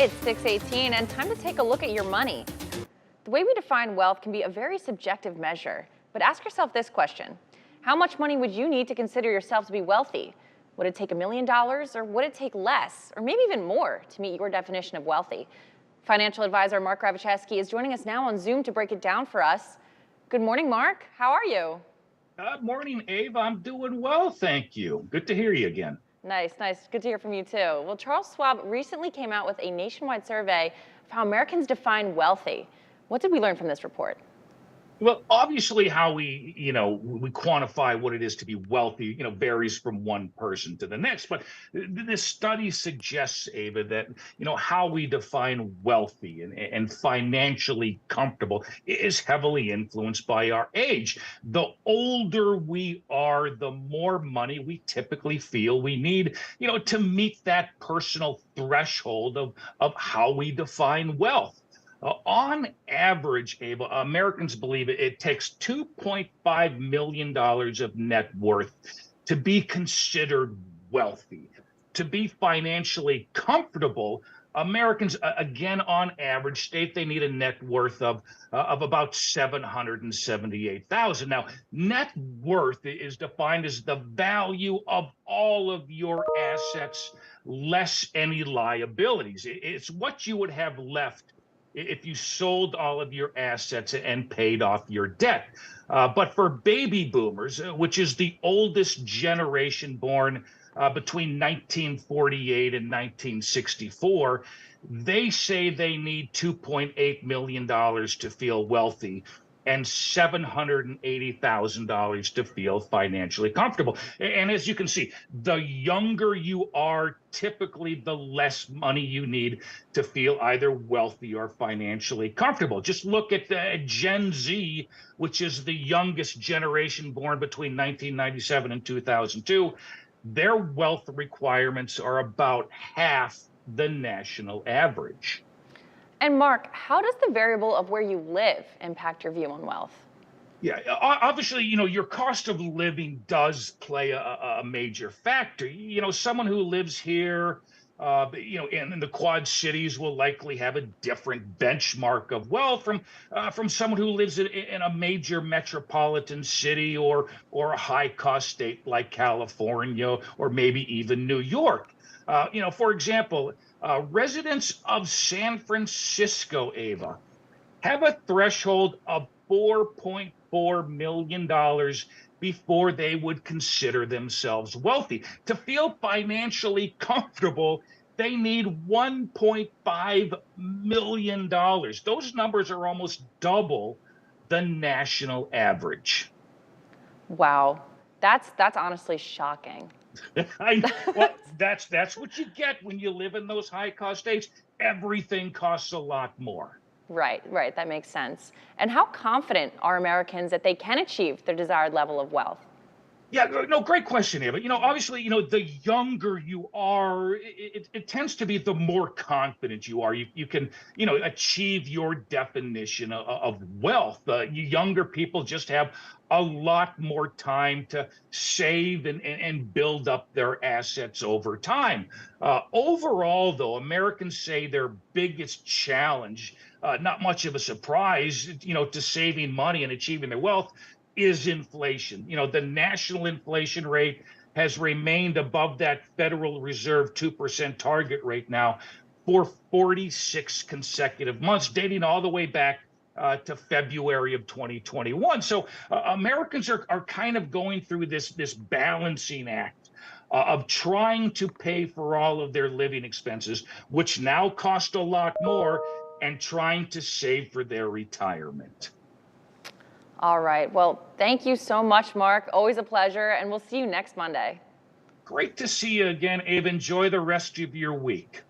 It's 6:18 and time to take a look at your money. The way we define wealth can be a very subjective measure, but ask yourself this question. How much money would you need to consider yourself to be wealthy? Would it take $1 million or would it take less or maybe even more to meet your definition of wealthy? Financial advisor Mark Ravicheski is joining us now on Zoom to break it down for us. Good morning, Mark. How are you? Good morning, Abe. I'm doing well, thank you. Good to hear you again. Nice, nice. Good to hear from you too. Well, Charles Schwab recently came out with a nationwide survey of how Americans define wealthy. What did we learn from this report? Well, obviously, how we quantify what it is to be wealthy, varies from one person to the next. But this study suggests, Ava, that how we define wealthy and financially comfortable is heavily influenced by our age. The older we are, the more money we typically feel we need, to meet that personal threshold of how we define wealth. On average, Ava, Americans believe it takes $2.5 million of net worth to be considered wealthy. To be financially comfortable, Americans, again, on average, state they need a net worth of about 778,000. Now, net worth is defined as the value of all of your assets less any liabilities. It's what you would have left if you sold all of your assets and paid off your debt. But for baby boomers, which is the oldest generation born between 1948 and 1964, they say they need $2.8 million to feel wealthy and $780,000 to feel financially comfortable. And as you can see, the younger you are, typically the less money you need to feel either wealthy or financially comfortable. Just look at Gen Z, which is the youngest generation born between 1997 and 2002. Their wealth requirements are about half the national average. And Mark, how does the variable of where you live impact your view on wealth? Yeah, obviously, your cost of living does play a major factor. Someone who lives here, in the Quad Cities will likely have a different benchmark of wealth from someone who lives in a major metropolitan city or a high-cost state like California or maybe even New York. For example, residents of San Francisco, Ava, have a threshold of $4.4 million before they would consider themselves wealthy. To feel financially comfortable, they need $1.5 million. Those numbers are almost double the national average. Wow, that's honestly shocking. Well, that's what you get when you live in those high cost states. Everything costs a lot more. Right, right, that makes sense. And how confident are Americans that they can achieve their desired level of wealth? Yeah, no, great question, Ava. Obviously, the younger you are, it tends to be the more confident you are. You can, achieve your definition of wealth. You younger people just have a lot more time to save and build up their assets over time. Overall, though, Americans say their biggest challenge, not much of a surprise, to saving money and achieving their wealth, is inflation. The national inflation rate has remained above that Federal Reserve 2% target rate now for 46 consecutive months, dating all the way back to February of 2021. So Americans are kind of going through this balancing act of trying to pay for all of their living expenses, which now cost a lot more, and trying to save for their retirement. All right, well, thank you so much, Mark. Always a pleasure, and we'll see you next Monday. Great to see you again, Abe. Enjoy the rest of your week.